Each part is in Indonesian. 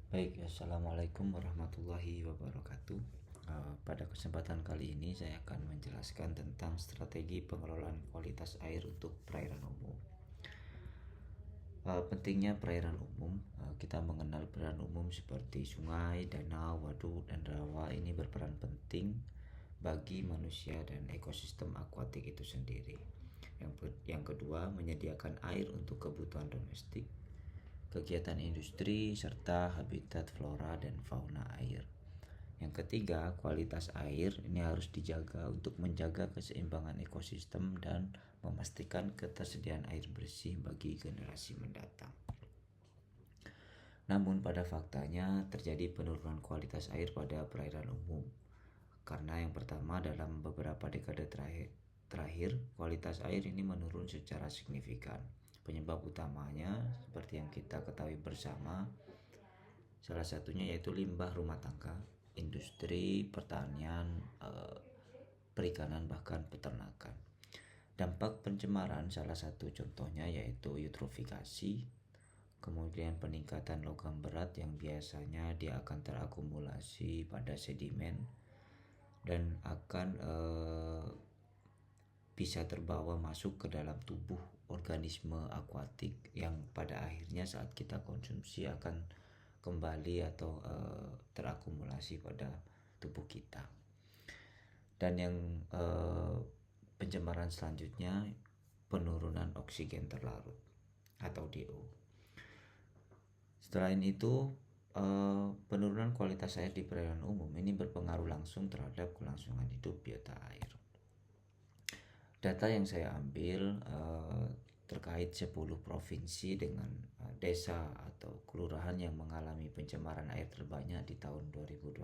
Baik, assalamualaikum warahmatullahi wabarakatuh. Pada kesempatan kali ini saya akan menjelaskan tentang strategi pengelolaan kualitas air untuk perairan umum. Pentingnya perairan umum, kita mengenal perairan umum seperti sungai, danau, waduk, dan rawa ini berperan penting bagi manusia dan ekosistem akuatik itu sendiri. Yang kedua, menyediakan air untuk kebutuhan domestik, kegiatan industri, serta habitat flora dan fauna air. Yang ketiga, kualitas air ini harus dijaga untuk menjaga keseimbangan ekosistem dan memastikan ketersediaan air bersih bagi generasi mendatang. Namun pada faktanya terjadi penurunan kualitas air pada perairan umum. Karena yang pertama, dalam beberapa dekade terakhir kualitas air ini menurun secara signifikan. Penyebab utamanya seperti yang kita ketahui bersama, salah satunya yaitu limbah rumah tangga, industri, pertanian, perikanan, bahkan peternakan. Dampak pencemaran salah satu contohnya yaitu eutrofikasi, kemudian peningkatan logam berat yang biasanya dia akan terakumulasi pada sedimen dan akan bisa terbawa masuk ke dalam tubuh organisme akuatik yang pada akhirnya saat kita konsumsi akan kembali atau terakumulasi pada tubuh kita. Dan yang pencemaran selanjutnya, penurunan oksigen terlarut atau DO. Selain itu, penurunan kualitas air di perairan umum ini berpengaruh langsung terhadap kelangsungan hidup biota air. Data yang saya ambil terkait 10 provinsi dengan desa atau kelurahan yang mengalami pencemaran air terbanyak di tahun 2021.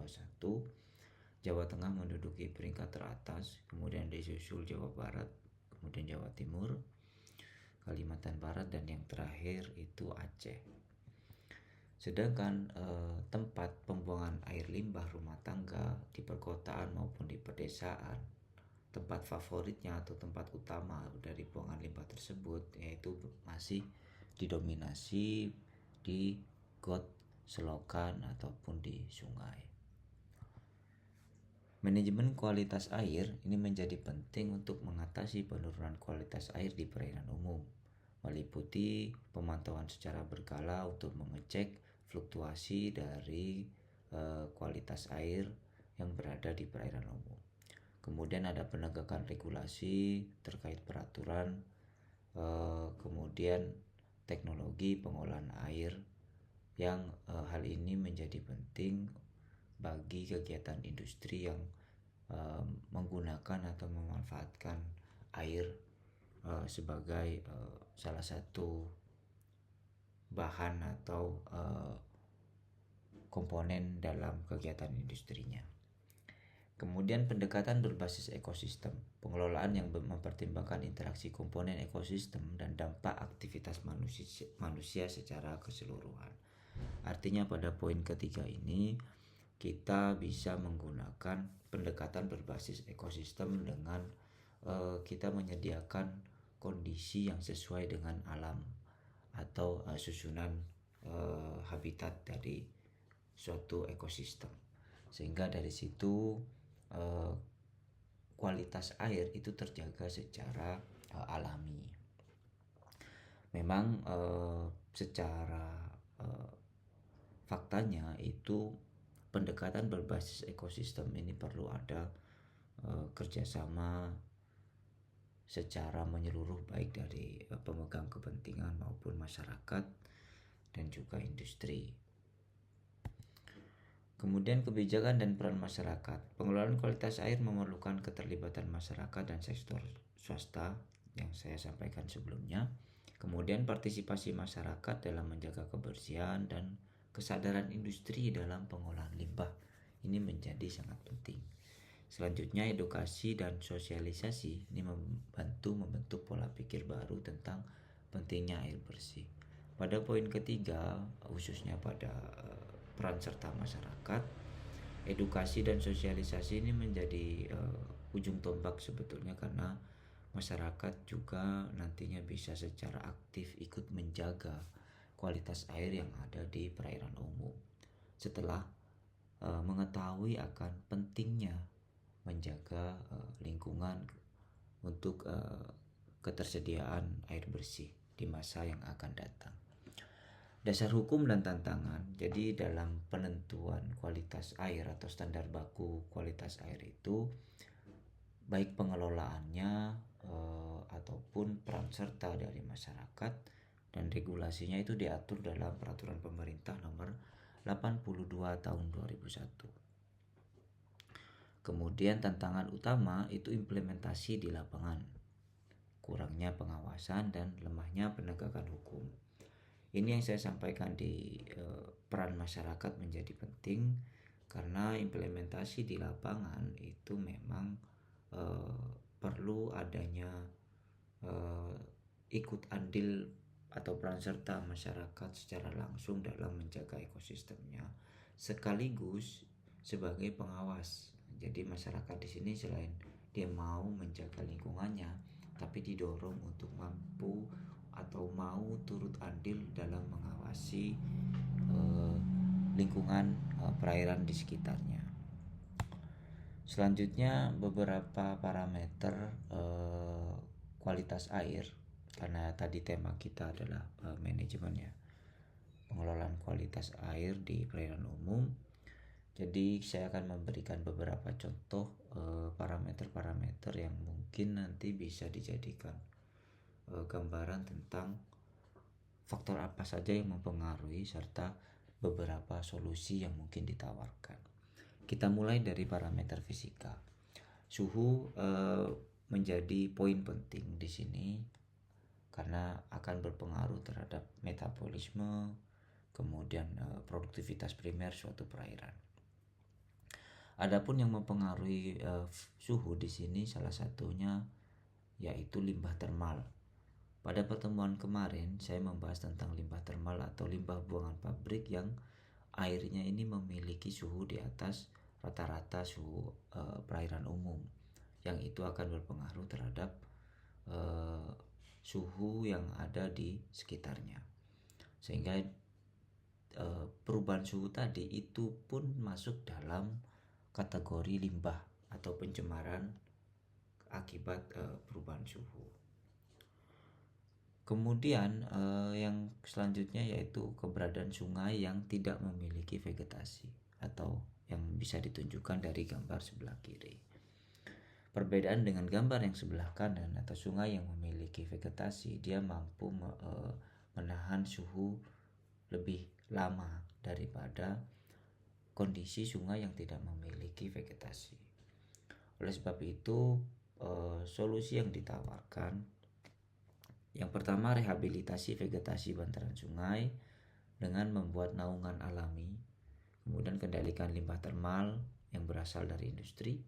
Jawa Tengah menduduki peringkat teratas, kemudian disusul Jawa Barat, kemudian Jawa Timur, Kalimantan Barat, dan yang terakhir itu Aceh. Sedangkan tempat pembuangan air limbah rumah tangga di perkotaan maupun di pedesaan, tempat favoritnya atau tempat utama dari buangan limbah tersebut yaitu masih didominasi di got, selokan, ataupun di sungai. Manajemen kualitas air ini menjadi penting untuk mengatasi penurunan kualitas air di perairan umum, meliputi pemantauan secara berkala untuk mengecek fluktuasi dari kualitas air yang berada di perairan umum. Kemudian ada penegakan regulasi terkait peraturan, kemudian teknologi pengolahan air yang hal ini menjadi penting bagi kegiatan industri yang menggunakan atau memanfaatkan air sebagai salah satu bahan atau komponen dalam kegiatan industrinya. Kemudian pendekatan berbasis ekosistem, pengelolaan yang mempertimbangkan interaksi komponen ekosistem dan dampak aktivitas manusia secara keseluruhan. Artinya pada poin ketiga ini kita bisa menggunakan pendekatan berbasis ekosistem dengan kita menyediakan kondisi yang sesuai dengan alam atau susunan habitat dari suatu ekosistem, sehingga dari situ kualitas air itu terjaga secara alami. Memang secara faktanya itu pendekatan berbasis ekosistem ini perlu ada kerjasama secara menyeluruh baik dari pemegang kepentingan maupun masyarakat dan juga industri. Kemudian kebijakan dan peran masyarakat. Pengelolaan kualitas air memerlukan keterlibatan masyarakat dan sektor swasta yang saya sampaikan sebelumnya. Kemudian partisipasi masyarakat dalam menjaga kebersihan dan kesadaran industri dalam pengolahan limbah ini menjadi sangat penting. Selanjutnya edukasi dan sosialisasi ini membantu membentuk pola pikir baru tentang pentingnya air bersih. Pada poin ketiga, khususnya pada peran serta masyarakat, edukasi dan sosialisasi ini menjadi ujung tombak sebetulnya, karena masyarakat juga nantinya bisa secara aktif ikut menjaga kualitas air yang ada di perairan umum. setelah mengetahui akan pentingnya menjaga lingkungan untuk ketersediaan air bersih di masa yang akan datang. Dasar hukum dan tantangan. Jadi dalam penentuan kualitas air atau standar baku kualitas air itu, baik pengelolaannya ataupun peran serta dari masyarakat dan regulasinya itu diatur dalam peraturan pemerintah nomor 82 tahun 2001. Kemudian tantangan utama itu implementasi di lapangan, kurangnya pengawasan dan lemahnya penegakan hukum. Ini yang saya sampaikan di peran masyarakat menjadi penting karena implementasi di lapangan itu memang perlu adanya ikut andil atau peran serta masyarakat secara langsung dalam menjaga ekosistemnya sekaligus sebagai pengawas. Jadi masyarakat di sini selain dia mau menjaga lingkungannya, tapi didorong untuk mampu atau mau turut andil dalam mengawasi lingkungan perairan di sekitarnya. Selanjutnya beberapa parameter kualitas air, karena tadi tema kita adalah manajemen ya, pengelolaan kualitas air di perairan umum. Jadi saya akan memberikan beberapa contoh parameter-parameter yang mungkin nanti bisa dijadikan gambaran tentang faktor apa saja yang mempengaruhi serta beberapa solusi yang mungkin ditawarkan. Kita mulai dari parameter fisika. Suhu menjadi poin penting di sini karena akan berpengaruh terhadap metabolisme, kemudian produktivitas primer suatu perairan. Adapun yang mempengaruhi suhu di sini salah satunya yaitu limbah termal. Pada pertemuan kemarin saya membahas tentang limbah termal atau limbah buangan pabrik yang airnya ini memiliki suhu di atas rata-rata suhu perairan umum, yang itu akan berpengaruh terhadap suhu yang ada di sekitarnya. Sehingga perubahan suhu tadi itu pun masuk dalam kategori limbah atau pencemaran akibat perubahan suhu. Kemudian yang selanjutnya yaitu keberadaan sungai yang tidak memiliki vegetasi atau yang bisa ditunjukkan dari gambar sebelah kiri. Perbedaan dengan gambar yang sebelah kanan atau sungai yang memiliki vegetasi, dia mampu menahan suhu lebih lama daripada kondisi sungai yang tidak memiliki vegetasi. Oleh sebab itu solusi yang ditawarkan, yang pertama rehabilitasi vegetasi bantaran sungai dengan membuat naungan alami, kemudian kendalikan limbah termal yang berasal dari industri,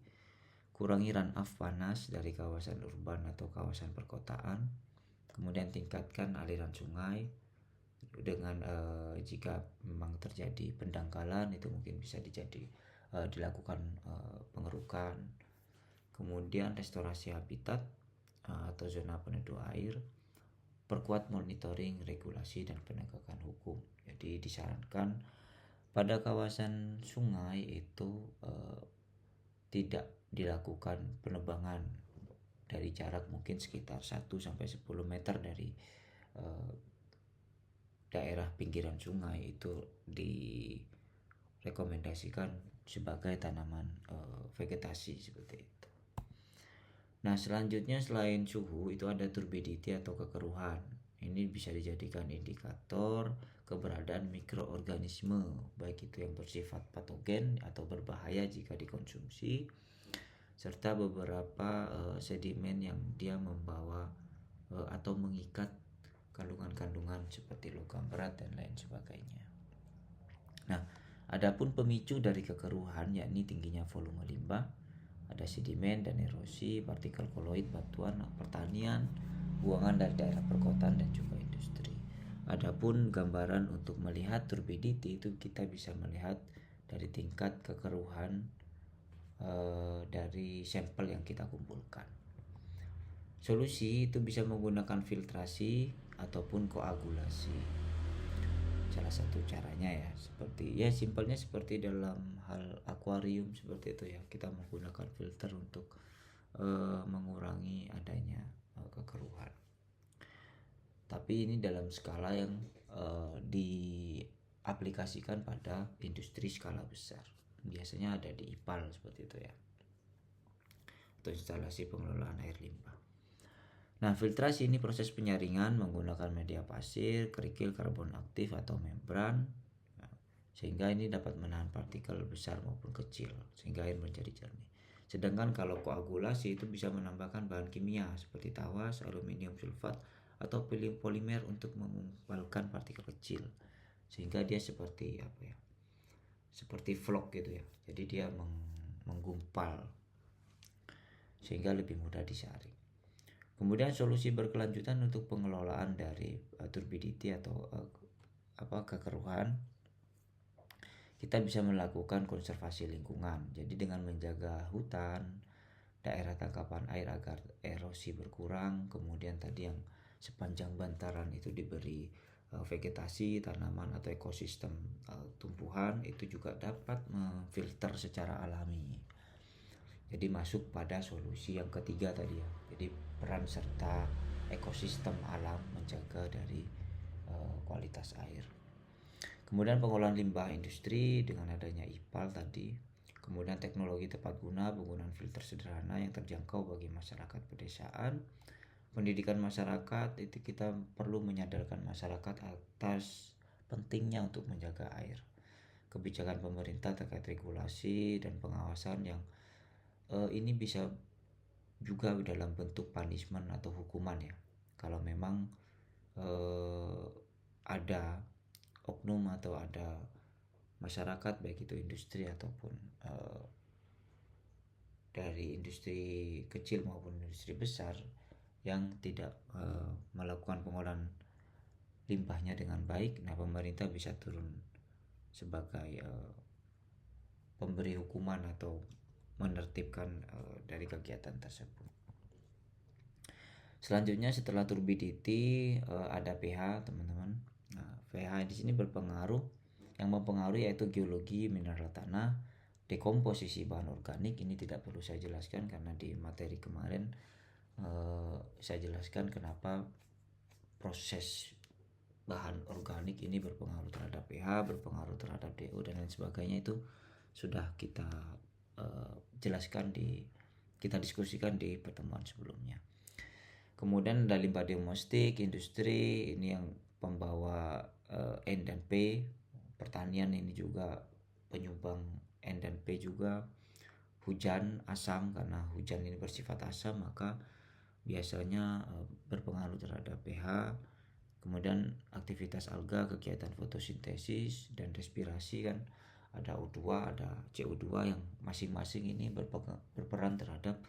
kurangi run-off panas dari kawasan urban atau kawasan perkotaan, kemudian tingkatkan aliran sungai dengan jika memang terjadi pendangkalan itu mungkin bisa dilakukan pengerukan, kemudian restorasi habitat atau zona peneduh air, perkuat monitoring, regulasi dan penegakan hukum. Jadi disarankan pada kawasan sungai itu tidak dilakukan penebangan dari jarak mungkin sekitar 1-10 meter dari daerah pinggiran sungai, itu direkomendasikan sebagai tanaman vegetasi seperti itu. Nah selanjutnya selain suhu itu ada turbidity atau kekeruhan. Ini bisa dijadikan indikator keberadaan mikroorganisme, baik itu yang bersifat patogen atau berbahaya jika dikonsumsi, serta beberapa sedimen yang dia membawa atau mengikat kandungan-kandungan seperti logam berat dan lain sebagainya. Nah, adapun pemicu dari kekeruhan yakni tingginya volume limbah, ada sedimen dan erosi, partikel koloid batuan pertanian, buangan dari daerah perkotaan dan juga industri. Adapun gambaran untuk melihat turbidity itu kita bisa melihat dari tingkat kekeruhan dari sampel yang kita kumpulkan. Solusi itu bisa menggunakan filtrasi ataupun koagulasi. salah satu caranya ya, seperti ya simpelnya seperti dalam hal akuarium seperti itu ya, kita menggunakan filter untuk mengurangi adanya kekeruhan. Tapi ini dalam skala yang diaplikasikan pada industri skala besar. Biasanya ada di IPAL seperti itu ya, atau instalasi pengelolaan air limbah. Nah, filtrasi ini proses penyaringan menggunakan media pasir, kerikil karbon aktif atau membran, sehingga ini dapat menahan partikel besar maupun kecil sehingga air menjadi jernih. Sedangkan kalau koagulasi itu bisa menambahkan bahan kimia seperti tawas, aluminium sulfat atau polimer untuk mengumpalkan partikel kecil sehingga dia seperti apa ya? Seperti vlog gitu ya. Jadi dia menggumpal sehingga lebih mudah disaring. Kemudian solusi berkelanjutan untuk pengelolaan dari turbidity atau kekeruhan, kita bisa melakukan konservasi lingkungan. Jadi dengan menjaga hutan, daerah tangkapan air agar erosi berkurang, kemudian tadi yang sepanjang bantaran itu diberi vegetasi, tanaman atau ekosistem tumbuhan, itu juga dapat memfilter secara alami. Jadi masuk pada solusi yang ketiga tadi ya. Jadi peran serta ekosistem alam menjaga dari kualitas air. Kemudian pengolahan limbah industri dengan adanya IPAL tadi. Kemudian teknologi tepat guna, penggunaan filter sederhana yang terjangkau bagi masyarakat pedesaan. Pendidikan masyarakat, itu kita perlu menyadarkan masyarakat atas pentingnya untuk menjaga air. Kebijakan pemerintah terkait regulasi dan pengawasan yang ini bisa juga dalam bentuk punishment atau hukuman ya, kalau memang ada oknum atau ada masyarakat baik itu industri ataupun dari industri kecil maupun industri besar yang tidak melakukan pengolahan limbahnya dengan baik. Nah, pemerintah bisa turun sebagai pemberi hukuman atau menertibkan dari kegiatan tersebut. Selanjutnya setelah turbidity ada pH, teman-teman. Nah, pH di sini berpengaruh, yang mempengaruhi yaitu geologi, mineral tanah, dekomposisi bahan organik. Ini tidak perlu saya jelaskan karena di materi kemarin saya jelaskan kenapa proses bahan organik ini berpengaruh terhadap pH, berpengaruh terhadap DO dan lain sebagainya. Itu sudah kita jelaskan kita diskusikan di pertemuan sebelumnya. Kemudian ada limbah domestik, industri, ini yang pembawa N dan P. Pertanian ini juga penyumbang N dan P juga. Hujan, asam, karena hujan ini bersifat asam maka biasanya berpengaruh terhadap pH. Kemudian aktivitas alga, kegiatan fotosintesis dan respirasi kan, ada O2, ada CO2 yang masing-masing ini berperan terhadap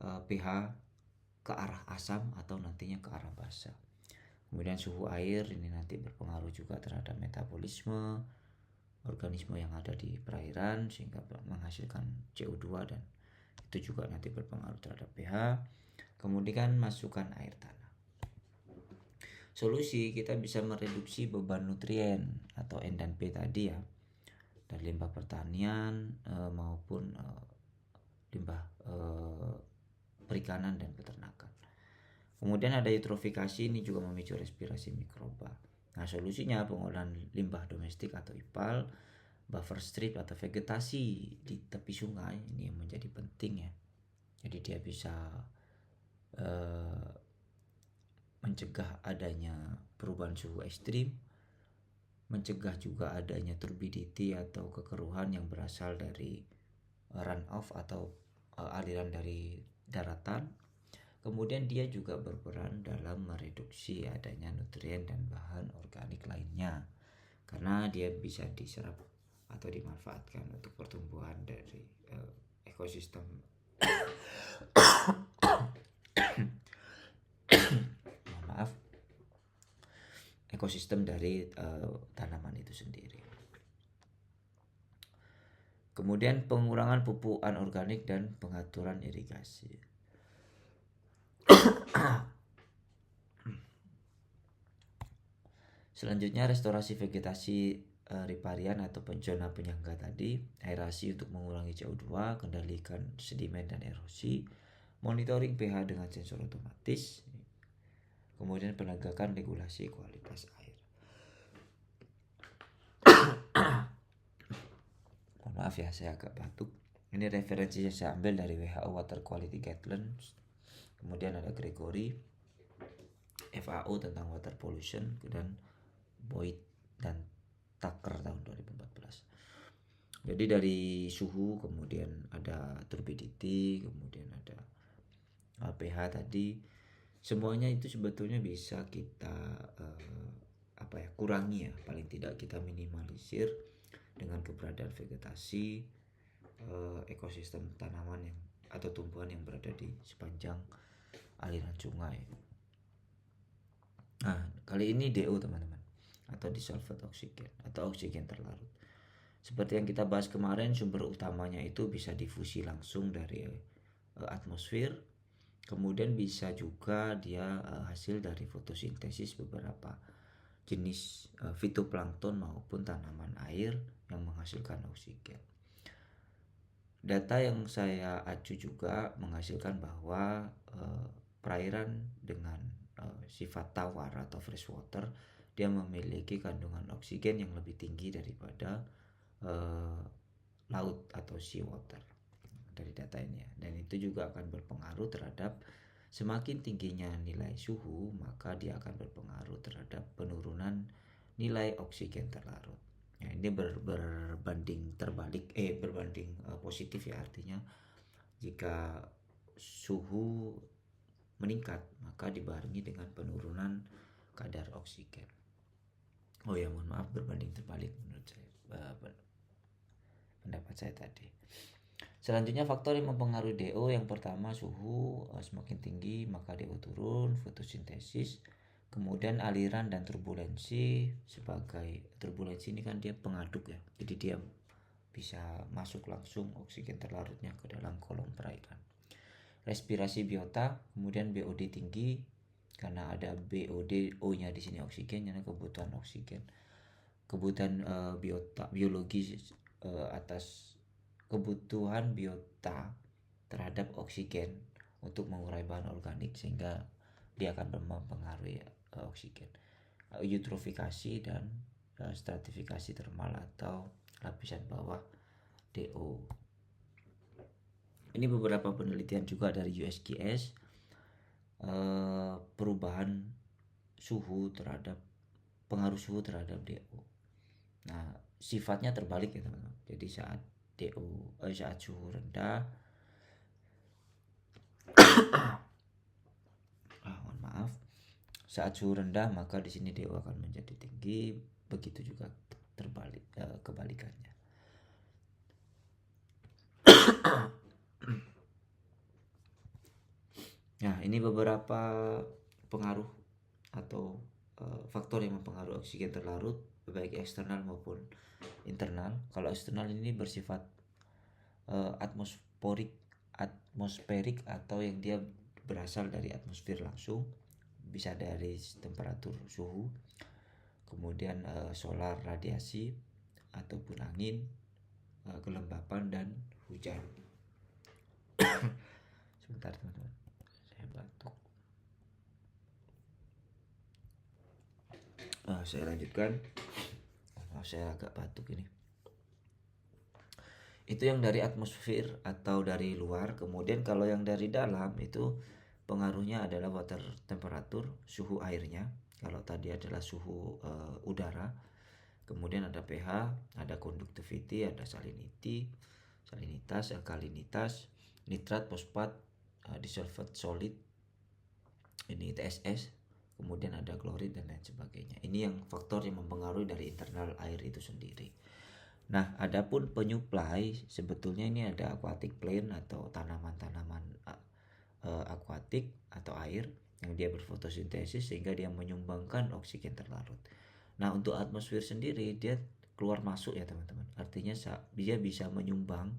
pH ke arah asam atau nantinya ke arah basa. Kemudian suhu air ini nanti berpengaruh juga terhadap metabolisme organisme yang ada di perairan sehingga menghasilkan CO2 dan itu juga nanti berpengaruh terhadap pH. Kemudian masukkan air tanah. Solusi, kita bisa mereduksi beban nutrien atau N dan P tadi ya, dari limbah pertanian maupun limbah perikanan dan peternakan. Kemudian ada eutrofikasi, ini juga memicu respirasi mikroba. Nah, solusinya pengolahan limbah domestik atau IPAL, buffer strip atau vegetasi di tepi sungai ini yang menjadi penting ya. Jadi dia bisa mencegah adanya perubahan suhu ekstrim, mencegah juga adanya turbidity atau kekeruhan yang berasal dari runoff atau aliran dari daratan. Kemudian dia juga berperan dalam mereduksi adanya nutrien dan bahan organik lainnya karena dia bisa diserap atau dimanfaatkan untuk pertumbuhan dari ekosistem ekosistem dari tanaman itu sendiri. Kemudian pengurangan pupuk anorganik dan pengaturan irigasi. Selanjutnya restorasi vegetasi riparian atau zona penyangga tadi, aerasi untuk mengurangi CO2, kendalikan sedimen dan erosi, monitoring pH dengan sensor otomatis, kemudian penegakan regulasi kualitas air. Mohon maaf ya, saya agak batuk. Ini referensi yang saya ambil dari WHO Water Quality Guidelines. Kemudian ada Gregory, FAO tentang water pollution, dan Boyd dan Tucker tahun 2014. Jadi dari suhu, kemudian ada turbidity, kemudian ada pH tadi, semuanya itu sebetulnya bisa kita kurangi ya, paling tidak kita minimalisir dengan keberadaan vegetasi, ekosistem tanaman yang atau tumbuhan yang berada di sepanjang aliran sungai. Nah, kali ini DO teman-teman, atau dissolved oxygen atau oksigen terlarut. Seperti yang kita bahas kemarin, sumber utamanya itu bisa difusi langsung dari atmosfer, kemudian bisa juga dia hasil dari fotosintesis beberapa jenis fitoplankton maupun tanaman air yang menghasilkan oksigen. Data yang saya acu juga menghasilkan bahwa perairan dengan sifat tawar atau freshwater, dia memiliki kandungan oksigen yang lebih tinggi daripada laut atau seawater dari data ini ya. Dan itu juga akan berpengaruh terhadap semakin tingginya nilai suhu, maka dia akan berpengaruh terhadap penurunan nilai oksigen terlarut. Ya, ini berbanding positif ya, artinya jika suhu meningkat maka dibarengi dengan penurunan kadar oksigen. Oh ya, mohon maaf, berbanding terbalik menurut saya, pendapat saya tadi. Selanjutnya faktor yang mempengaruhi DO, yang pertama suhu, semakin tinggi maka DO turun, fotosintesis, kemudian aliran dan turbulensi. Sebagai turbulensi ini kan dia pengaduk ya, jadi dia bisa masuk langsung oksigen terlarutnya ke dalam kolom perairan. Respirasi biota, kemudian BOD tinggi karena ada BOD, O-nya di sini oksigen, karena kebutuhan oksigen. Kebutuhan biologi atas kebutuhan biota terhadap oksigen untuk mengurai bahan organik, sehingga dia akan mempengaruhi oksigen. Eutrofikasi dan stratifikasi termal atau lapisan bawah DO. Ini beberapa penelitian juga dari USGS, perubahan suhu terhadap pengaruh suhu terhadap DO. Nah, sifatnya terbalik ya teman-teman. Jadi saat suhu rendah, mohon maaf, saat suhu rendah maka di sini DO akan menjadi tinggi. Begitu juga terbalik, kebalikannya. Nah, ini beberapa pengaruh atau faktor yang mempengaruhi oksigen terlarut, baik eksternal maupun internal. Kalau eksternal ini bersifat atmosferik atau yang dia berasal dari atmosfer langsung, bisa dari temperatur suhu, kemudian solar radiasi ataupun angin, kelembapan dan hujan. Sebentar teman-teman, saya batuk. Saya lanjutkan. Saya agak batuk ini. Itu yang dari atmosfer atau dari luar. Kemudian kalau yang dari dalam itu pengaruhnya adalah water temperatur, suhu airnya. Kalau tadi adalah suhu udara. Kemudian ada pH, ada conductivity, ada salinitas, alkalinitas, nitrat, fosfat, dissolved solid, ini TSS, kemudian ada klorid dan lain sebagainya. Ini yang faktor yang mempengaruhi dari internal air itu sendiri. Nah, adapun penyuplai, sebetulnya ini ada aquatic plant atau tanaman-tanaman akuatik atau air yang dia berfotosintesis sehingga dia menyumbangkan oksigen terlarut. Nah, untuk atmosfer sendiri dia keluar masuk ya teman-teman. Artinya dia bisa menyumbang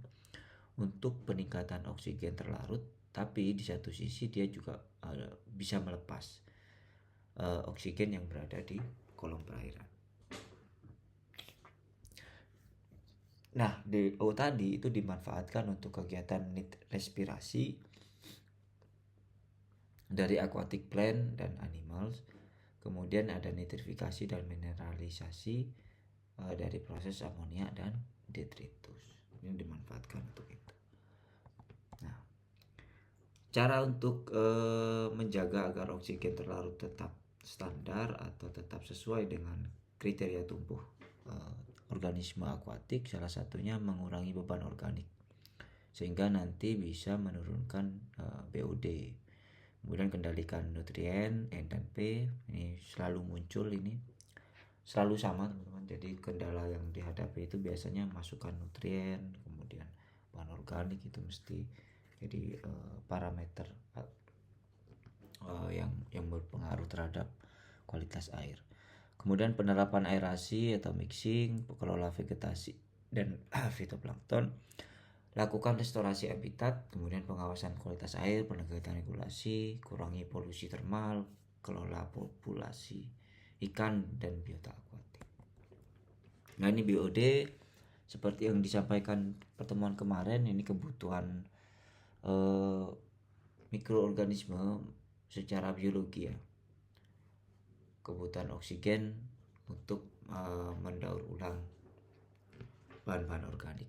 untuk peningkatan oksigen terlarut, tapi di satu sisi dia juga bisa melepas oksigen yang berada di kolom perairan. Nah, DO tadi itu dimanfaatkan untuk kegiatan respirasi dari aquatic plant dan animals. Kemudian ada nitrifikasi dan mineralisasi dari proses amonia dan detritus. Ini dimanfaatkan untuk itu. Nah, cara untuk menjaga agar oksigen terlarut tetap standar atau tetap sesuai dengan kriteria tumbuh organisme akuatik, salah satunya mengurangi beban organik sehingga nanti bisa menurunkan BOD. Kemudian kendalikan nutrien N dan P, ini selalu muncul, ini selalu sama teman-teman. Jadi kendala yang dihadapi itu biasanya masukan nutrien, kemudian bahan organik itu mesti jadi parameter yang berpengaruh terhadap kualitas air. Kemudian penerapan aerasi atau mixing, kelola vegetasi dan fitoplankton, lakukan restorasi habitat, kemudian pengawasan kualitas air, penegakan regulasi, kurangi polusi termal, kelola populasi ikan dan biota akuatik. Nah, ini BOD seperti yang disampaikan pertemuan kemarin, ini kebutuhan mikroorganisme secara biologi ya. Kebutuhan oksigen untuk mendaur ulang bahan-bahan organik.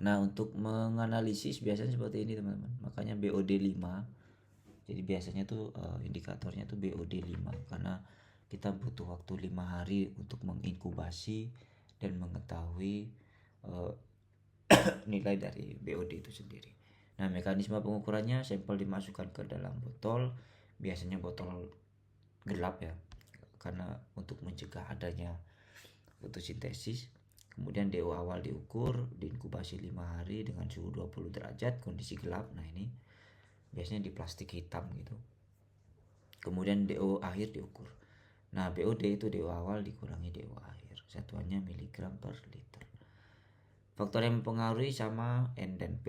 Nah, untuk menganalisis biasanya seperti ini teman-teman. Makanya BOD 5. Jadi biasanya tuh indikatornya tuh BOD 5 karena kita butuh waktu 5 hari untuk menginkubasi dan mengetahui nilai dari BOD itu sendiri. Nah, mekanisme pengukurannya, sampel dimasukkan ke dalam botol, biasanya botol gelap ya, karena untuk mencegah adanya fotosintesis. Kemudian DO awal diukur, diinkubasi 5 hari dengan suhu 20 derajat, kondisi gelap. Nah, ini biasanya di plastik hitam gitu. Kemudian DO akhir diukur. Nah, BOD itu DO awal dikurangi DO akhir, satuannya miligram per liter. Faktor yang mempengaruhi sama N dan P,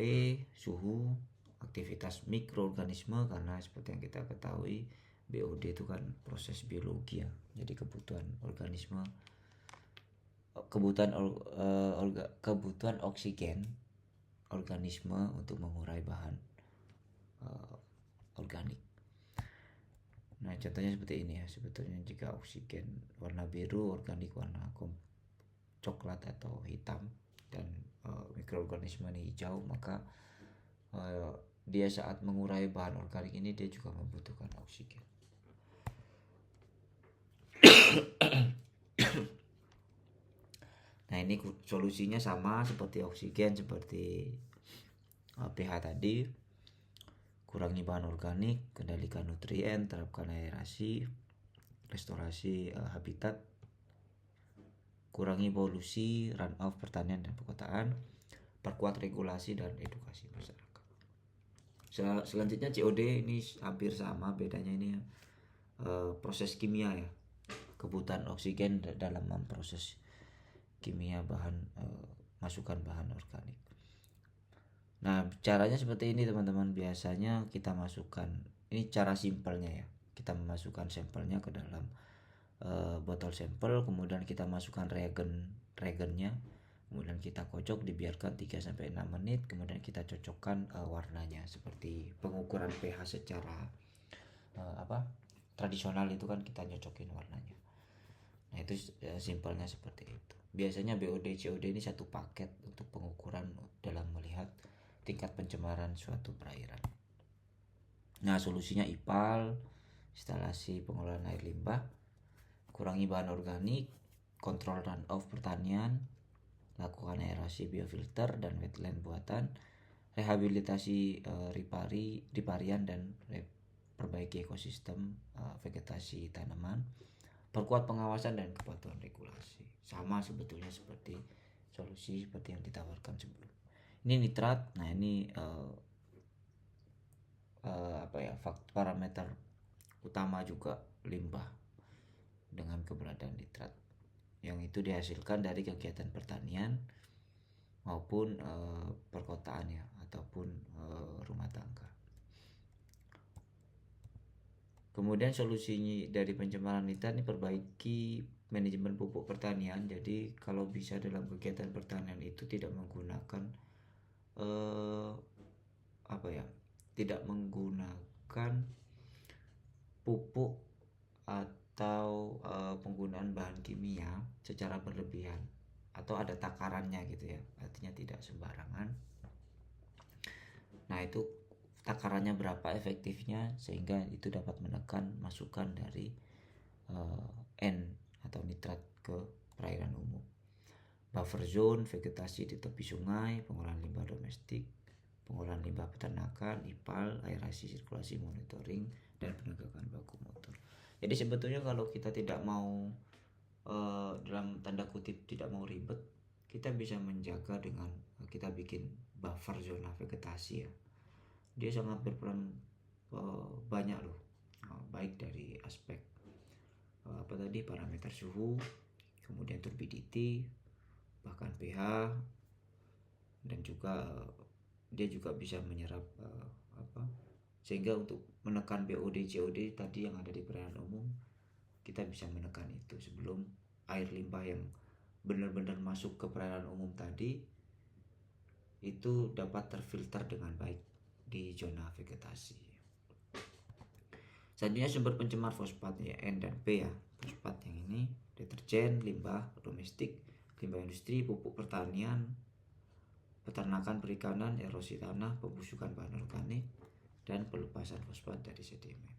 suhu, aktivitas mikroorganisme, karena seperti yang kita ketahui BOD itu kan proses biologi ya. Jadi kebutuhan organisme, kebutuhan oksigen organisme untuk mengurai bahan organik. Nah, contohnya seperti ini ya. Sebetulnya jika oksigen warna biru, organik warna coklat atau hitam, dan mikroorganisme ini hijau, maka dia saat mengurai bahan organik ini dia juga membutuhkan oksigen. Nah, ini solusinya sama seperti oksigen, seperti pH tadi. Kurangi bahan organik, kendalikan nutrien, terapkan aerasi, restorasi habitat, kurangi polusi, run off pertanian dan perkotaan, perkuat regulasi dan edukasi masyarakat. Selanjutnya COD ini hampir sama, bedanya ini proses kimia ya, kebutuhan oksigen dalam memproses kimia bahan masukan bahan organik. Nah, caranya seperti ini teman-teman. Biasanya kita masukkan, ini cara simpelnya ya, kita memasukkan sampelnya ke dalam botol sampel, kemudian kita masukkan reagennya, kemudian kita kocok, dibiarkan 3-6 menit, kemudian kita cocokkan warnanya. Seperti pengukuran pH secara tradisional itu kan kita nyocokin warnanya. Nah, itu simpelnya seperti itu. Biasanya BOD COD ini satu paket untuk pengukuran dalam melihat tingkat pencemaran suatu perairan. Nah, solusinya IPAL, instalasi pengelolaan air limbah, kurangi bahan organik, kontrol run off pertanian, lakukan aerasi biofilter dan wetland buatan, rehabilitasi riparian dan perbaiki ekosistem vegetasi tanaman, perkuat pengawasan dan kepatuhan regulasi. Sama sebetulnya seperti solusi seperti yang ditawarkan sebelum. Ini nitrat. Nah, ini parameter utama juga limbah dengan keberadaan nitrat, yang itu dihasilkan dari kegiatan pertanian maupun perkotaan ya, ataupun rumah tangga. Kemudian solusinya dari pencemaran nitrat ini perbaiki manajemen pupuk pertanian. Jadi kalau bisa dalam kegiatan pertanian itu tidak menggunakan tidak menggunakan pupuk atau penggunaan bahan kimia secara berlebihan, atau ada takarannya gitu ya, artinya tidak sembarangan. Nah, itu takarannya berapa efektifnya sehingga itu dapat menekan masukan dari N atau nitrat ke perairan umum. Buffer zone, vegetasi di tepi sungai, pengolahan limbah domestik, pengolahan limbah peternakan, IPAL, aerasi, sirkulasi, monitoring, dan penegakan baku mutu. Jadi sebetulnya kalau kita tidak mau dalam tanda kutip tidak mau ribet, kita bisa menjaga dengan kita bikin buffer zona vegetasi ya. Dia sangat berperan banyak loh, baik dari aspek parameter suhu, kemudian turbidity, bahkan pH, dan juga dia juga bisa menyerap sehingga untuk menekan BOD COD tadi yang ada di perairan umum, kita bisa menekan itu sebelum air limbah yang benar-benar masuk ke perairan umum tadi itu dapat terfilter dengan baik di zona vegetasi. Selanjutnya sumber pencemar fosfat ya, N dan P ya. Fosfat yang ini deterjen, limbah domestik, limbah industri, pupuk pertanian, peternakan, perikanan, erosi tanah, pembusukan bahan organik, dan pelepasan fosfat dari sedimen.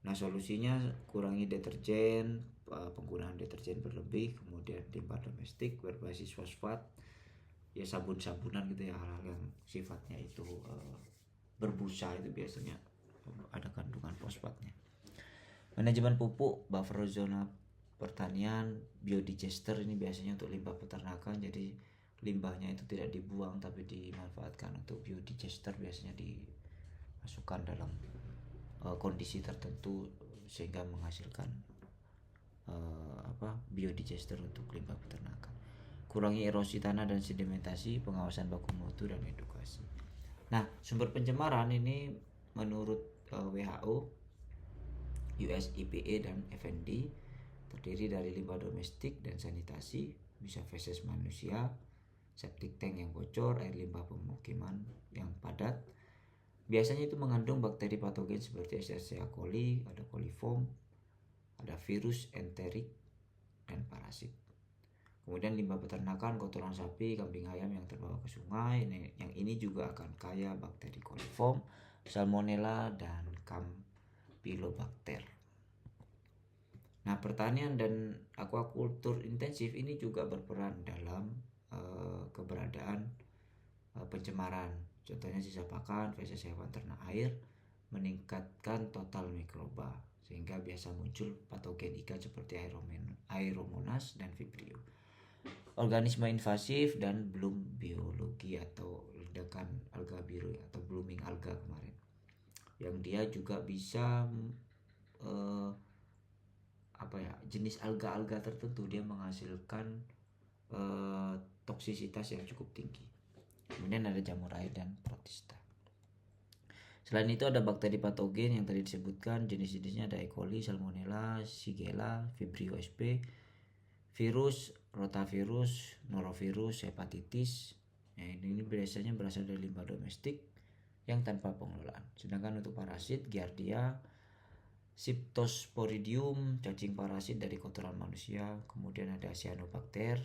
Nah, solusinya kurangi deterjen, penggunaan deterjen berlebih, kemudian limbah domestik berbasis fosfat, ya sabun-sabunan gitu ya, hal-hal yang sifatnya itu berbusa itu biasanya ada kandungan fosfatnya. Manajemen pupuk, buffer zona pertanian, biodigester ini biasanya untuk limbah peternakan, jadi limbahnya itu tidak dibuang tapi dimanfaatkan untuk biodigester, biasanya dimasukkan dalam kondisi tertentu sehingga menghasilkan biodigester untuk limbah peternakan. Kurangi erosi tanah dan sedimentasi, pengawasan baku mutu, dan edukasi. Nah, sumber pencemaran ini menurut WHO, US EPA, dan FND terdiri dari limbah domestik dan sanitasi, bisa feses manusia, septic tank yang bocor, air limbah pemukiman yang padat. Biasanya itu mengandung bakteri patogen seperti Escherichia coli, ada coliform, ada virus enterik, dan parasit. Kemudian limbah peternakan, kotoran sapi, kambing ayam yang terbawa ke sungai, yang ini juga akan kaya bakteri coliform, salmonella, dan campylobacter. Nah, pertanian dan aquacultur intensif ini juga berperan dalam keberadaan pencemaran. Contohnya sisa pakan, feses hewan ternak air meningkatkan total mikroba sehingga biasa muncul patogen ikan seperti Aeromonas dan Vibrio. Organisme invasif dan bloom biologi atau ledakan alga biru atau blooming alga kemarin, yang dia juga bisa jenis alga-alga tertentu dia menghasilkan toksisitas yang cukup tinggi. Kemudian ada jamur air dan protista. Selain itu ada bakteri patogen yang tadi disebutkan, jenis-jenisnya ada E. coli, salmonella, shigella, vibrio sp, virus, rotavirus, norovirus, hepatitis. Nah, ini biasanya berasal dari limbah domestik yang tanpa pengelolaan. Sedangkan untuk parasit, giardia, Siptosporidium, cacing parasit dari kotoran manusia. Kemudian ada cyanobacter,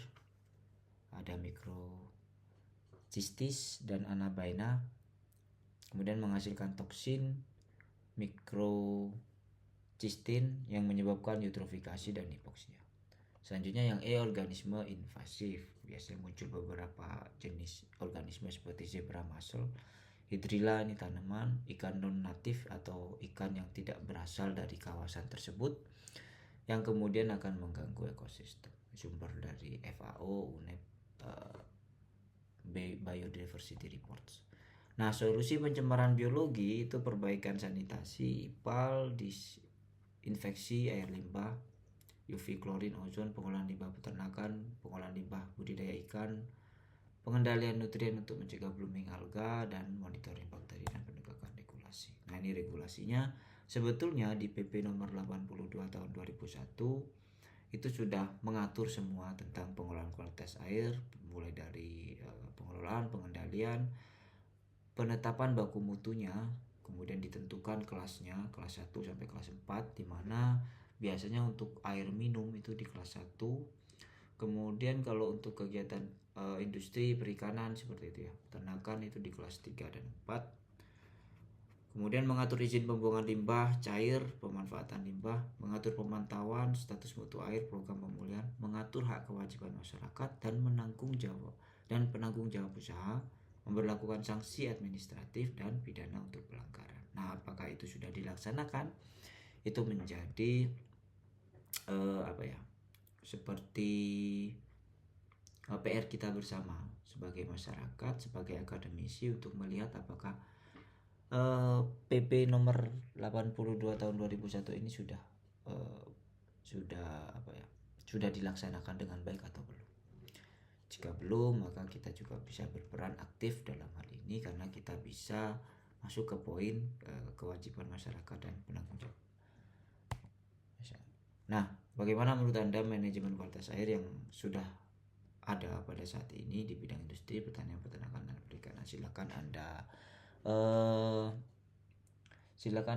ada microcystis dan anabaena. Kemudian menghasilkan toksin microcystin yang menyebabkan eutrofikasi dan hipoksia. Selanjutnya yang E, organisme invasif. Biasanya muncul beberapa jenis organisme seperti zebra mussel, hydrilla, ini tanaman, ikan non natif atau ikan yang tidak berasal dari kawasan tersebut yang kemudian akan mengganggu ekosistem. Sumber dari FAO, UNEP, Biodiversity Reports. Nah, solusi pencemaran biologi itu perbaikan sanitasi, IPAL, disinfeksi air limbah, UV klorin, ozon, pengolahan limbah peternakan, pengolahan limbah budidaya ikan, pengendalian nutrien untuk mencegah blooming alga, dan monitoring bakteri dan penegakan regulasi. Nah, ini regulasinya Sebetulnya di PP nomor 82 tahun 2001 itu sudah mengatur semua tentang pengelolaan kualitas air, mulai dari pengelolaan, pengendalian, penetapan baku mutunya, kemudian ditentukan kelasnya, kelas 1 sampai kelas 4, di mana biasanya untuk air minum itu di kelas 1. Kemudian kalau untuk kegiatan industri perikanan seperti itu ya, peternakan itu di kelas 3 dan 4. Kemudian mengatur izin pembuangan limbah cair, pemanfaatan limbah, mengatur pemantauan status mutu air, program pemulihan, mengatur hak kewajiban masyarakat dan penanggung jawab usaha, memberlakukan sanksi administratif dan pidana untuk pelanggaran. Nah, apakah itu sudah dilaksanakan? Itu menjadi seperti PR kita bersama sebagai masyarakat, sebagai akademisi, untuk melihat apakah PP nomor 82 tahun 2001 ini sudah dilaksanakan dengan baik atau belum. Jika belum, maka kita juga bisa berperan aktif dalam hal ini, karena kita bisa masuk ke poin kewajiban masyarakat dan penanggung jawab. Nah, bagaimana menurut Anda manajemen kualitas air yang sudah ada pada saat ini di bidang industri, pertanian, peternakan, dan perikanan? Silakan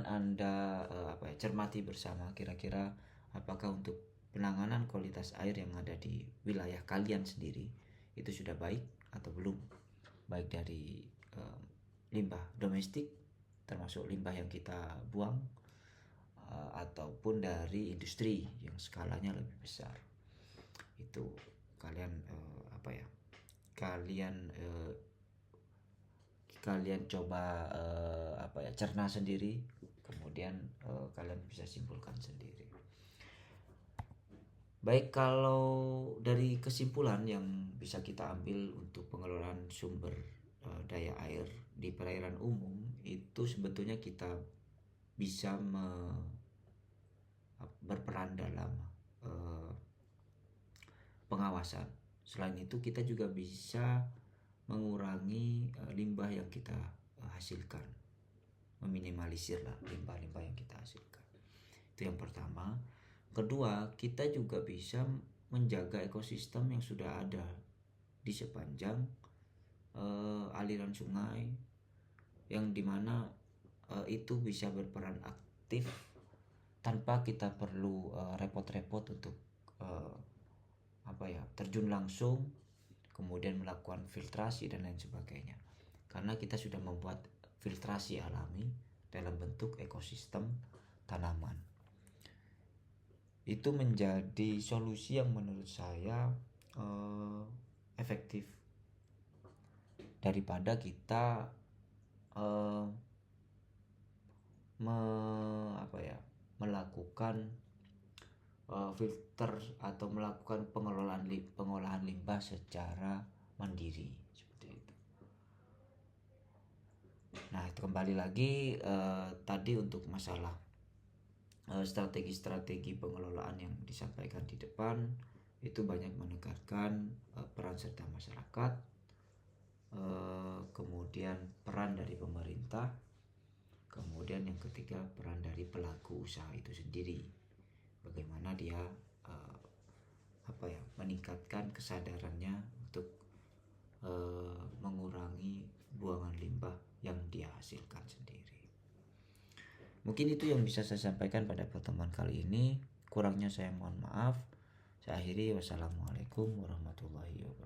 Anda cermati bersama, kira-kira apakah untuk penanganan kualitas air yang ada di wilayah kalian sendiri itu sudah baik atau belum, baik dari limbah domestik termasuk limbah yang kita buang ataupun dari industri yang skalanya lebih besar. Itu kalian kalian coba cerna sendiri, kemudian kalian bisa simpulkan sendiri. Baik, kalau dari kesimpulan yang bisa kita ambil untuk pengelolaan sumber daya air di perairan umum, itu sebetulnya kita bisa berperan dalam pengawasan. Selain itu, kita juga bisa mengurangi limbah yang kita hasilkan, meminimalisir lah limbah-limbah yang kita hasilkan. Itu yang pertama. Kedua, kita juga bisa menjaga ekosistem yang sudah ada di sepanjang aliran sungai, yang dimana itu bisa berperan aktif tanpa kita perlu repot-repot untuk terjun langsung, kemudian melakukan filtrasi dan lain sebagainya, karena kita sudah membuat filtrasi alami dalam bentuk ekosistem tanaman. Itu menjadi solusi yang menurut saya efektif daripada kita melakukan filter atau melakukan pengolahan limbah secara mandiri seperti itu. Nah, itu kembali lagi tadi untuk masalah strategi-strategi pengelolaan yang disampaikan di depan, itu banyak menekankan peran serta masyarakat, kemudian peran dari pemerintah, kemudian yang ketiga peran dari pelaku usaha itu sendiri, bagaimana dia meningkatkan kesadarannya untuk mengurangi buangan limbah yang dia hasilkan sendiri. Mungkin itu yang bisa saya sampaikan pada pertemuan kali ini. Kurangnya saya mohon maaf. Saya akhiri. Wassalamualaikum warahmatullahi wabarakatuh.